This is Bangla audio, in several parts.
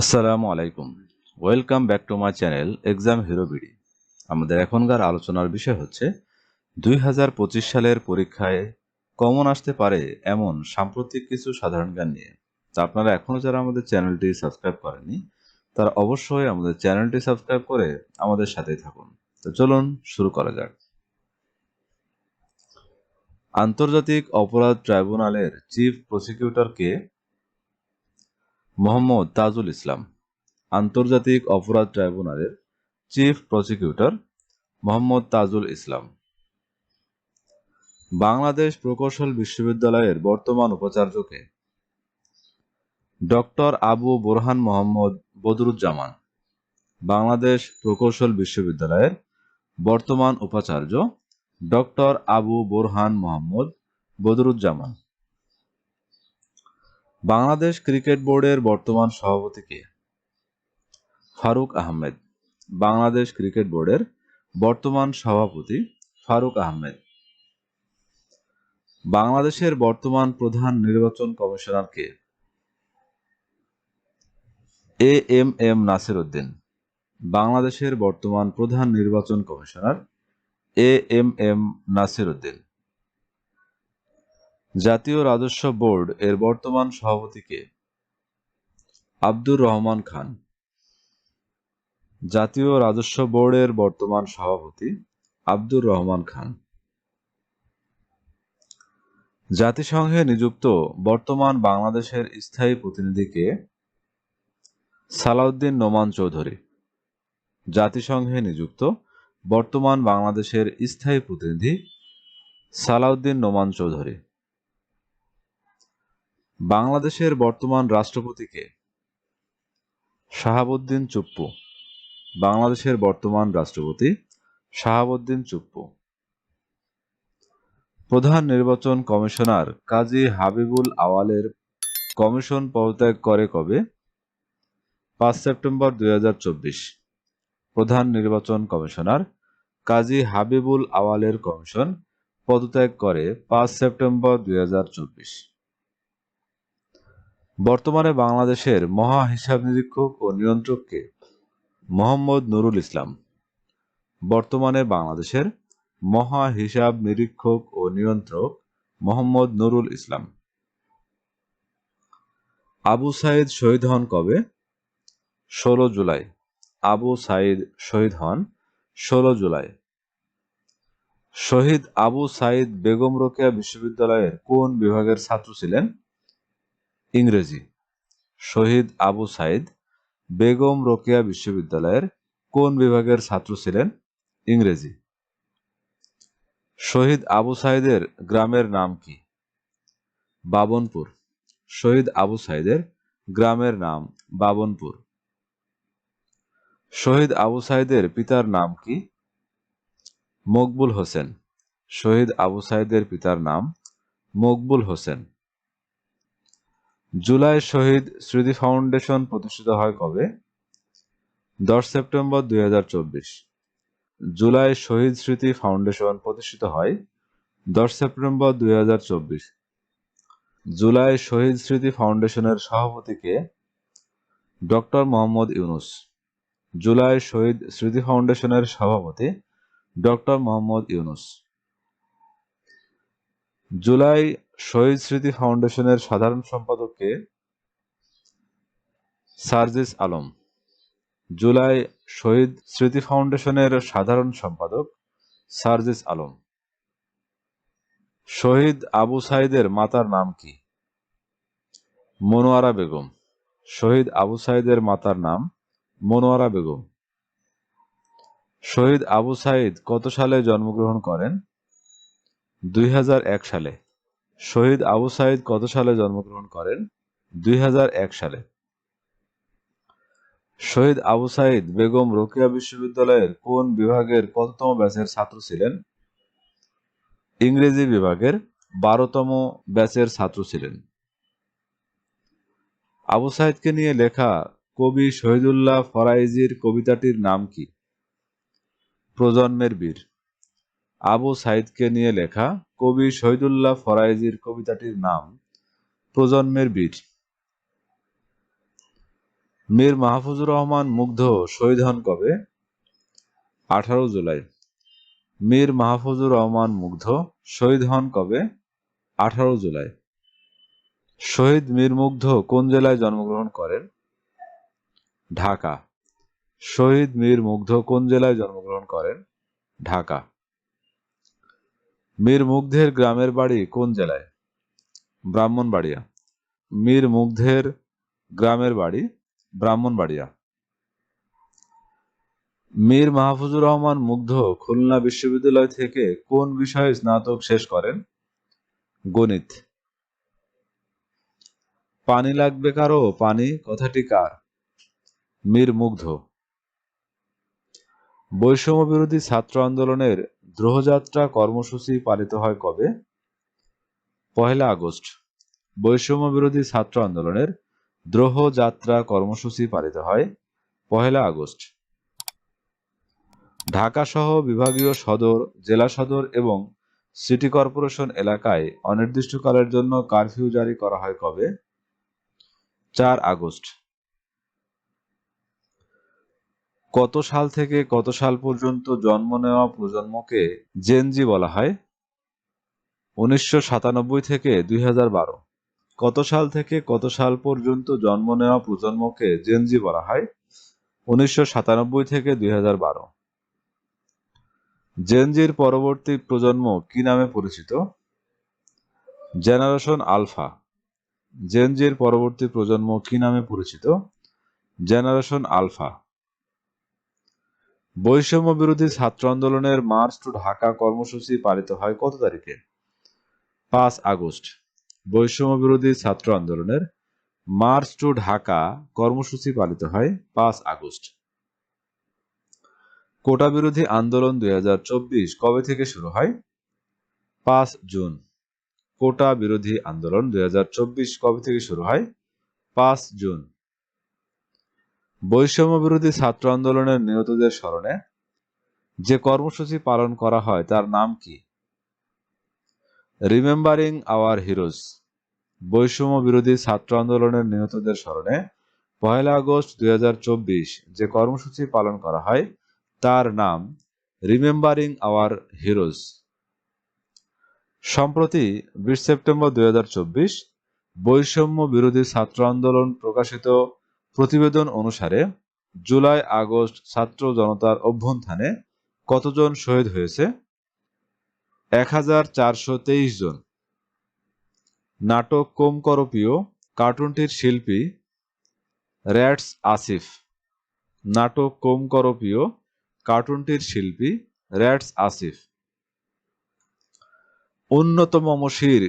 আসসালামু আলাইকুম। Welcome back to my channel exam hero BD. আমাদের এখনকার আলোচনার বিষয় হচ্ছে 2025 সালের পরীক্ষায় কমন আসতে পারে এমন সাম্প্রতিক কিছু সাধারণ জ্ঞান নিয়ে। তা আপনারা এখনো যারা আমাদের চ্যানেলটি সাবস্ক্রাইব করেননি তারা অবশ্যই আমাদের চ্যানেলটি সাবস্ক্রাইব করে আমাদের সাথেই থাকুন। তো চলুন শুরু করা যাক। আন্তর্জাতিক অপরাধ ট্রাইব্যুনালের চিফ প্রসিকিউটর কে? মোহাম্মদ তাজুল ইসলাম। আন্তর্জাতিক অপরাধ ট্রাইব্যুনালের চিফ প্রসিকিউটর মোহাম্মদ তাজুল ইসলাম। বাংলাদেশ প্রকৌশল বিশ্ববিদ্যালয়ের বর্তমান উপাচার্য কে? ডক্টর আবু বোরহান মোহাম্মদ বদরুজ্জামান। বাংলাদেশ প্রকৌশল বিশ্ববিদ্যালয়ের বর্তমান উপাচার্য ডক্টর আবু বোরহান মোহাম্মদ বদরুজ্জামান। বাংলাদেশ ক্রিকেট বোর্ডের বর্তমান সভাপতি কে? ফারুক আহমেদ। বাংলাদেশ ক্রিকেট বোর্ডের বর্তমান সভাপতি ফারুক আহমেদ। বাংলাদেশের বর্তমান প্রধান নির্বাচন কমিশনার কে? এএমএম নাসির উদ্দিন। বাংলাদেশের বর্তমান প্রধান নির্বাচন কমিশনার এএমএম নাসির উদ্দিন। জাতীয় রাজস্ব বোর্ড এর বর্তমান সভাপতি কে? আব্দুর রহমান খান। জাতীয় রাজস্ব বোর্ডের বর্তমান সভাপতি আব্দুর রহমান খান। জাতিসংঘে নিযুক্ত বর্তমান বাংলাদেশের স্থায়ী প্রতিনিধি কে? সালাউদ্দিন নোমান চৌধুরী। জাতিসংঘে নিযুক্ত বর্তমান বাংলাদেশের স্থায়ী প্রতিনিধি সালাউদ্দিন নোমান চৌধুরী। বাংলাদেশের বর্তমান রাষ্ট্রপতি কে? শাহাবুদ্দিন চুপ্পু। বাংলাদেশের বর্তমান রাষ্ট্রপতি শাহাবুদ্দিন চুপ্পু। প্রধান নির্বাচন কমিশনার কাজী হাবিবুল আওয়ালের কমিশন পদত্যাগ করে কবে? 5 সেপ্টেম্বর 2024। প্রধান নির্বাচন কমিশনার কাজী হাবিবুল আওয়ালের কমিশন পদত্যাগ করে 5 সেপ্টেম্বর 2024। বর্তমানে বাংলাদেশের মহা হিসাব নিরীক্ষক ও নিয়ন্ত্রক কে? মোহাম্মদ নুরুল ইসলাম। বর্তমানে বাংলাদেশের মহা হিসাব নিরীক্ষক ও নিয়ন্ত্রক মোহাম্মদ নুরুল ইসলাম। আবু সাইদ শহীদ হন কবে? 16 জুলাই। আবু সাইদ শহীদ হন 16 জুলাই। শহীদ আবু সাইদ বেগম রোকেয়া বিশ্ববিদ্যালয়ের কোন বিভাগের ছাত্র ছিলেন? ইংরেজি। শহীদ আবু সাইদ বেগম রোকেয়া বিশ্ববিদ্যালয়ের কোন বিভাগের ছাত্র ছিলেন? ইংরেজি। শহীদ আবু সাইদের গ্রামের নাম কি? বাবনপুর। শহীদ আবু সাইদের গ্রামের নাম বাবনপুর। শহীদ আবু সাইদের পিতার নাম কি? মকবুল হোসেন। শহীদ আবু সাইদের পিতার নাম মকবুল হোসেন। জুলাই শহীদ স্মৃতি ফাউন্ডেশন প্রতিষ্ঠিত হয় কবে? 10 সেপ্টেম্বর 2024। জুলাই শহীদ স্মৃতি ফাউন্ডেশন প্রতিষ্ঠিত হয় 10 সেপ্টেম্বর 2024। জুলাই শহীদ স্মৃতি ফাউন্ডেশনের সভাপতি কে? ডক্টর মোহাম্মদ ইউনুস। জুলাই শহীদ স্মৃতি ফাউন্ডেশনের সভাপতি ডক্টর মোহাম্মদ ইউনুস। জুলাই শহীদ স্মৃতি ফাউন্ডেশনের সাধারণ সম্পাদক কে? সার্জিস আলম। জুলাই শহীদ স্মৃতি ফাউন্ডেশনের সাধারণ সম্পাদক সার্জিস আলম। শহীদ আবু সাইদের মাতার নাম কি? মনোয়ারা বেগম। শহীদ আবু সাইদের মাতার নাম মনোয়ারা বেগম। শহীদ আবু সাইদ কত সালে জন্মগ্রহণ করেন? 2001 সালে। শহীদ আবু সাইদ কত সালে জন্মগ্রহণ করেন? 2001 সালে। শহীদ আবু সাইদ বেগম রোকেয়া বিশ্ববিদ্যালয়ের কোন বিভাগের কততম ব্যাচের ছাত্র ছিলেন? ইংরেজি বিভাগের 12তম ব্যাচের ছাত্র ছিলেন। আবু সাইদকে নিয়ে লেখা কবি শহীদুল্লাহ ফরাইজির কবিতাটির নাম কি? প্রজন্মের বীর। আবু সাইদকে নিয়ে লেখা কবি শহীদুল্লাহ ফরাইজির কবিতাটির নাম প্রজন্মের বীর। মীর মাহফুজুর রহমান মুগ্ধ শহীদ হন কবে? 18 জুলাই। মীর মাহফুজুর রহমান মুগ্ধ শহীদ হন কবে? 18 জুলাই। শহীদ মীর মুগ্ধ কোন জেলায় জন্মগ্রহণ করেন? ঢাকা। শহীদ মীর মুগ্ধ কোন জেলায় জন্মগ্রহণ করেন? ঢাকা। মীর মুগ্ধের গ্রামের বাড়ি কোন জেলায়? ব্রাহ্মণবাড়িয়া। মীর মুগ্ধের গ্রামের বাড়ি ব্রাহ্মণবাড়িয়া। মীর মাহফুজুর রহমান মুগ্ধ খুলনা বিশ্ববিদ্যালয় থেকে কোন বিষয়ে স্নাতক শেষ করেন? গণিত। পানি লাগবে কারো পানি কথাটি কার? মীর মুগ্ধ। বৈষম্য বিরোধী ছাত্র আন্দোলনের দ্রোহযাত্রা কর্মসূচি পালিত হয় কবে? 1 আগস্ট। বৈষম্য বিরোধী ছাত্র আন্দোলনের দ্রোহযাত্রা কর্মসূচি পালিত হয় 1 আগস্ট। ঢাকা সহ বিভাগীয় সদর, জেলা সদর এবং সিটি কর্পোরেশন এলাকায় অনির্দিষ্টকালের জন্য কারফিউ জারি করা হয় কবে? 4 আগস্ট। কত সাল থেকে কত সাল পর্যন্ত জন্ম নেওয়া প্রজন্মকে জেনজি বলা হয়? 1997 থেকে 2012। কত সাল থেকে কত সাল পর্যন্ত জন্ম নেওয়া প্রজন্মকে জেনজি বলা হয়? 1997 থেকে 2012। জেনজির পরবর্তী প্রজন্ম কি নামে পরিচিত? Generation alpha. জেনজির পরবর্তী প্রজন্ম কি নামে পরিচিত? Generation alpha. বৈষম্য বিরোধী ছাত্র আন্দোলনের মার্চ টু ঢাকা কর্মসূচি পালিত হয় কত তারিখে? 5 আগস্ট। বৈষম্য বিরোধী ছাত্র আন্দোলনের মার্চ টু ঢাকা কর্মসূচি পালিত হয় 5 আগস্ট। কোটা বিরোধী আন্দোলন 2024 কবে থেকে শুরু হয়? 5 জুন। কোটা বিরোধী আন্দোলন 2024 কবে থেকে শুরু হয়? 5 জুন। বৈষম্য বিরোধী ছাত্র আন্দোলনের নিহতদের স্মরণে যে কর্মসূচি পালন করা হয় তার নাম কি? Remembering hour heroes. বৈষম্য বিরোধী ছাত্র আন্দোলনের নিহতদের স্মরণে 1 আগস্ট 2024 যে কর্মসূচি পালন করা হয় তার নাম রিমেম্বারিং আওয়ার হিরোজ। সম্প্রতি 20 সেপ্টেম্বর 2024 বৈষম্য বিরোধী ছাত্র আন্দোলন প্রকাশিত প্রতিবেদন অনুসারে জুলাই আগস্ট ছাত্র জনতার অভ্যুত্থানে কতজন শহীদ হয়েছে? 1423 জন। নাটক কোমকরপীয় কার্টুনটির শিল্পী র্যাটস আসিফ। নাটক কোমকরপীয় কার্টুনটির শিল্পী র্যাটস আসিফ। উন্নত মমশির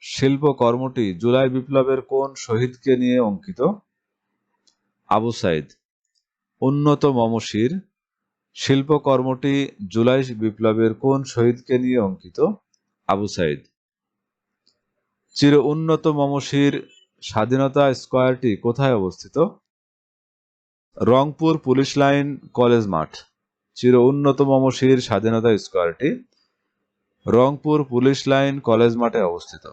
শিল্পকর্মটি জুলাই বিপ্লবের কোন শহীদকে নিয়ে অঙ্কিত? আবু সাইদ। উন্নত মমশির শিল্পকর্মটি জুলাই বিপ্লবের কোন শহীদকে নিয়ে অঙ্কিত? আবু সাইদ। চির উন্নত মমশির স্বাধীনতা স্কয়ারটি কোথায় অবস্থিত? রংপুর পুলিশ লাইন কলেজ মাঠ। চির উন্নত মমশির স্বাধীনতা স্কয়ারটি রংপুর পুলিশ লাইন কলেজ মাঠে অবস্থিত।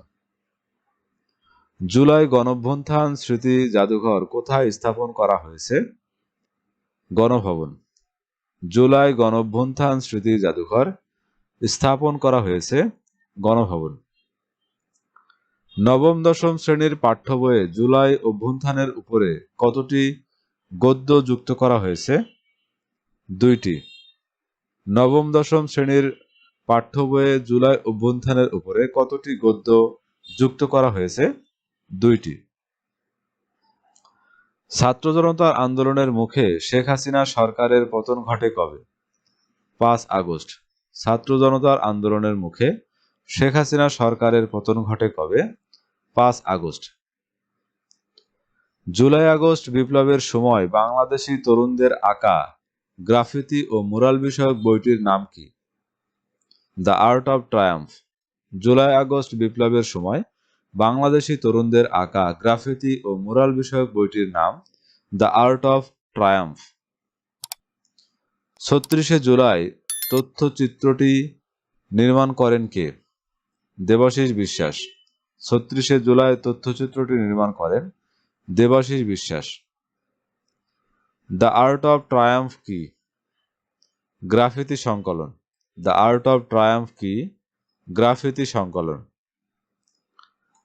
জুলাই গণঅভ্যুত্থান স্মৃতি জাদুঘর কোথায় স্থাপন করা হয়েছে? গণভবন। জুলাই গণঅভ্যুত্থান স্মৃতি জাদুঘর স্থাপন করা হয়েছে গণভবন। নবম দশম শ্রেণীর পাঠ্য বইয়ে জুলাই অভ্যুত্থানের উপরে কতটি গদ্য যুক্ত করা হয়েছে? 2টি। নবম দশম শ্রেণীর পাঠ্য বইয়ে জুলাই অভ্যুত্থানের উপরে কতটি গদ্য যুক্ত করা হয়েছে? 2টি। ছাত্র জনতার আন্দোলনের মুখে শেখ হাসিনা সরকারের পতন ঘটে কবে? 5 আগস্ট। ছাত্র জনতার আন্দোলনের মুখে শেখ হাসিনা সরকারের পতন ঘটে কবে? 5 আগস্ট। জুলাই আগস্ট বিপ্লবের সময় বাংলাদেশি তরুণদের আঁকা গ্রাফিতি ও মুরাল বিষয়ক বইটির নাম কি? The art of Triumf. July August বিপ্লবের সময় বাংলাদেশি তরুণদের আঁকা গ্রাফিতি ও মুরাল বিষয়ক বইটির নাম দ্য আর্ট অফ ট্রায়াম্ফ। 36 জুলাই তথ্যচিত্রটি নির্মাণ করেন কে? দেবাশিস বিশ্বাস। 36 জুলাই তথ্যচিত্রটি নির্মাণ করেন দেবাশিস বিশ্বাস। দ্য আর্ট অফ ট্রায়াম্ফ কি? গ্রাফিতি সংকলন। দ্য আর্ট অফ ট্রায়াম্ফ কি? গ্রাফিতি সংকলন।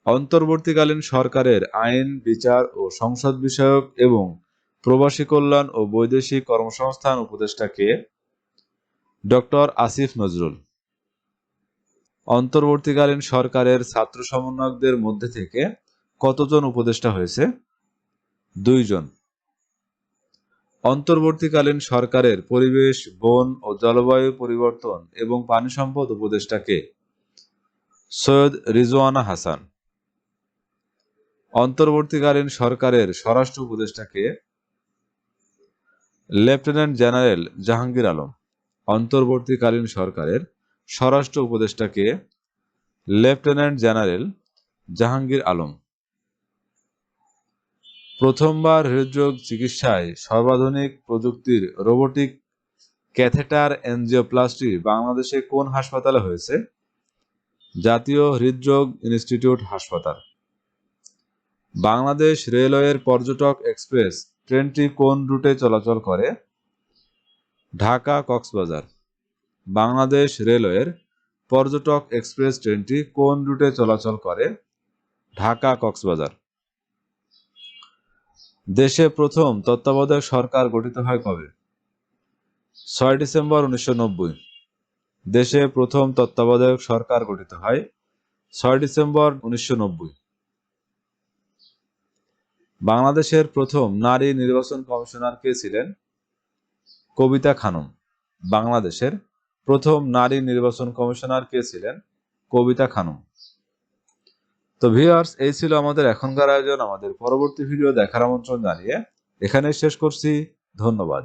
অন্তর্বর্তীকালীন সরকারের আইন, বিচার ও সংসদ বিষয়ক এবং প্রবাসী কল্যাণ ও বৈদেশিক কর্মসংস্থান উপদেষ্টা কে? ডক্টর আসিফ নজরুল। অন্তর্বর্তীকালীন সরকারের ছাত্র সমন্বয়কদের মধ্যে থেকে কতজন উপদেষ্টা হয়েছে? 2 জন। অন্তর্বর্তীকালীন সরকারের পরিবেশ, বন ও জলবায়ু পরিবর্তন এবং পানি সম্পদ উপদেষ্টা কে? সৈয়দ রিজওয়ানা হাসান। অন্তর্বর্তীকালীন সরকারের স্বরাষ্ট্র উপদেষ্টা কে? Lieutenant general Jahangir Alam. অন্তর্বর্তীকালীন সরকারের স্বরাষ্ট্র উপদেষ্টা কে? Lieutenant general Jahangir Alam. প্রথমবার হৃদরোগ চিকিৎসায় সর্বাধুনিক প্রযুক্তির রোবোটিক ক্যাথেটার এনজিওপ্লাস্টি বাংলাদেশে কোন হাসপাতালে হয়েছে? জাতীয় হৃদরোগ ইনস্টিটিউট হাসপাতাল। বাংলাদেশ রেলওয়ের পর্যটক এক্সপ্রেস ট্রেনটি কোন রুটে চলাচল করে? ঢাকা কক্সবাজার। বাংলাদেশ রেলওয়ের পর্যটক এক্সপ্রেস ট্রেনটি কোন রুটে চলাচল করে? ঢাকা কক্সবাজার। দেশে প্রথম তত্ত্বাবধায়ক সরকার গঠিত হয় কবে? 6 ডিসেম্বর 1990। দেশে প্রথম তত্ত্বাবধায়ক সরকার গঠিত হয় 6 ডিসেম্বর 1990। বাংলাদেশের প্রথম নারী নির্বাচন কমিশনার কে ছিলেন? কবিতা খানম। বাংলাদেশের প্রথম নারী নির্বাচন কমিশনার কে ছিলেন? কবিতা খানম। তো ভিউয়ার্স, এই ছিল আমাদের এখনকার আয়োজন। আমাদের পরবর্তী ভিডিও দেখার আমন্ত্রণ জানিয়ে এখানেই শেষ করছি। ধন্যবাদ।